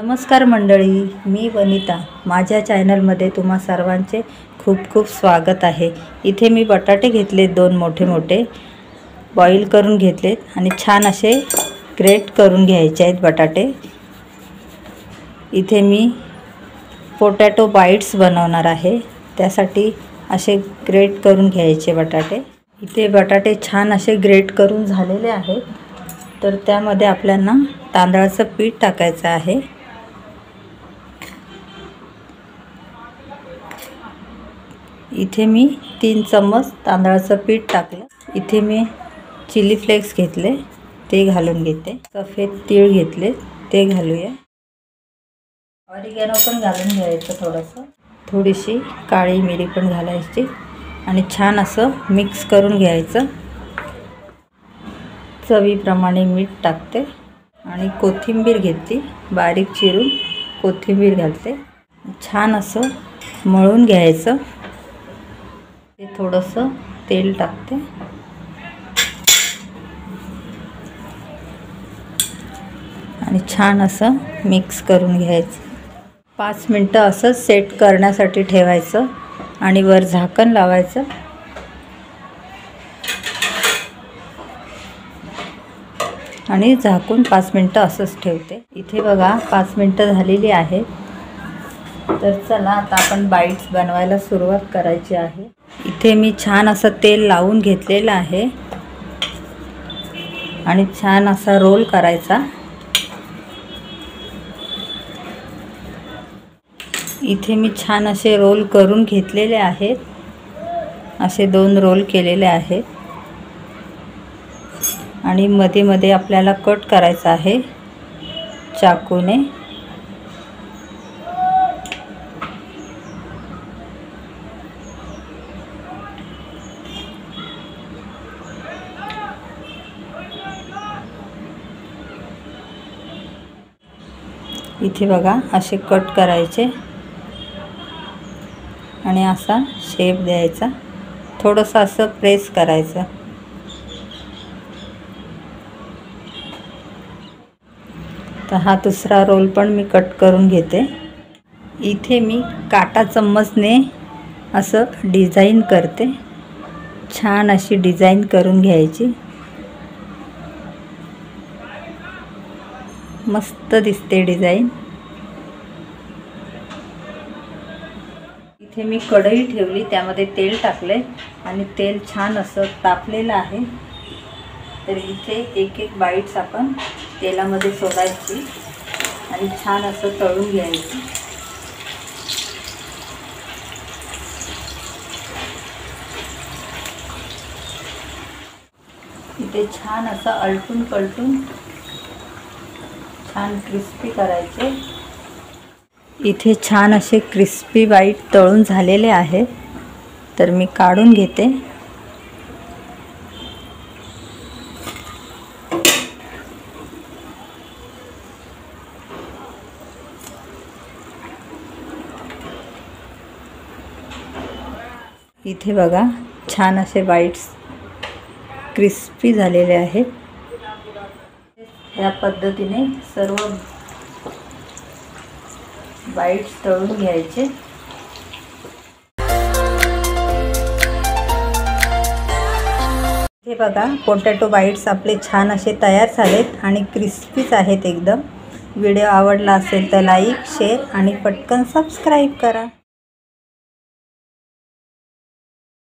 नमस्कार मंडळी, मी वनिता. माझ्या चॅनलमध्ये तुम्हा सर्वांचे खूप खूप स्वागत आहे. इथे मी बटाटे घेतले, दोन मोठे मोठे बॉईल करून घेतलेत आणि छान असे ग्रेट करून घ्यायचे आहेत बटाटे. इथे मी पोटॅटो बाईट्स बनवणार आहे, त्यासाठी असे ग्रेट करून घ्यायचे बटाटे. इथे बटाटे छान असे ग्रेट करून झालेले आहेत. तर त्यामध्ये आपल्याला तांदळाचं पीठ टाकायचं आहे. इथे मी 3 चम्मच तांदळाचं पीठ टाकलं. इथे मी चिली फ्लेक्स घेतले, ते घालून घेते. सफेद तीळ घेतले, ते घालूया. ऑरिगॅनो पण घालून घ्यायचं थोडंसं. थोडीशी काळी मिरी पण घालायची आणि छान असं मिक्स करून घ्यायचं. चवीप्रमाणे मीठ टाकते आणि कोथिंबीर घेतली, बारीक चिरून कोथिंबीर घालते. छान असं मळून घ्यायचं. ते थोडंसं तेल टाकते आणि छान असं मिक्स करून घ्यायचं. 5 मिनटं असं सेट करण्यासाठी ठेवायचं आणि वर झाकण लावायचं. आणि झाकून 5 मिनटं असंच ठेवते. इथे बघा 5 मिनटं झालेली आहेत. तर चला आता आपण बाईट्स बनवायला सुरुवात करायची आहे. इथे मी छान असं तेल लावून घेतलेलं आहे आणि छान असा रोल करायचा. इथे मी छान असे रोल करून घेतलेले आहेत. असे 2 रोल केलेले आहेत आणि मध्ये मध्ये आपल्याला कट करायचा आहे चाकूने. इथे बघा असे कट करायचे आणि असा शेप द्यायचा. थोडंसं असं प्रेस करायचं. तर हा दुसरा रोल पण मी कट करून घेते. इथे मी काटा चम्मचने असं डिझाईन करते. छान अशी डिझाईन करून घ्यायची. मस्त दिसते डिझाईन. इथे मी कढई ठेवली, त्यामध्ये तेल टाकले आणि तेल छान असं तापलेलं आहे. तर इथे एक एक बाईट्स आपण तेलामध्ये सोडायची आणि छान असं तळून घ्यायची. इथे छान असं अलटून पलटून छान क्रिस्पी करायचे. इथे छान असे क्रिस्पी बाईट तळून झालेले आहे. तर मी काढून घेते. इथे बघा छान असे बाईट्स क्रिस्पी झालेले आहेत. या पद्धतीने सर्व बाईट्स तळून घ्यायचे. हे बघा पोटॅटो बाईट्स आपले छान असे तयार झालेत आणि क्रिस्पीच आहेत एकदम. व्हिडिओ आवडला असेल तर लाईक, शेअर आणि पटकन सबस्क्राईब करा.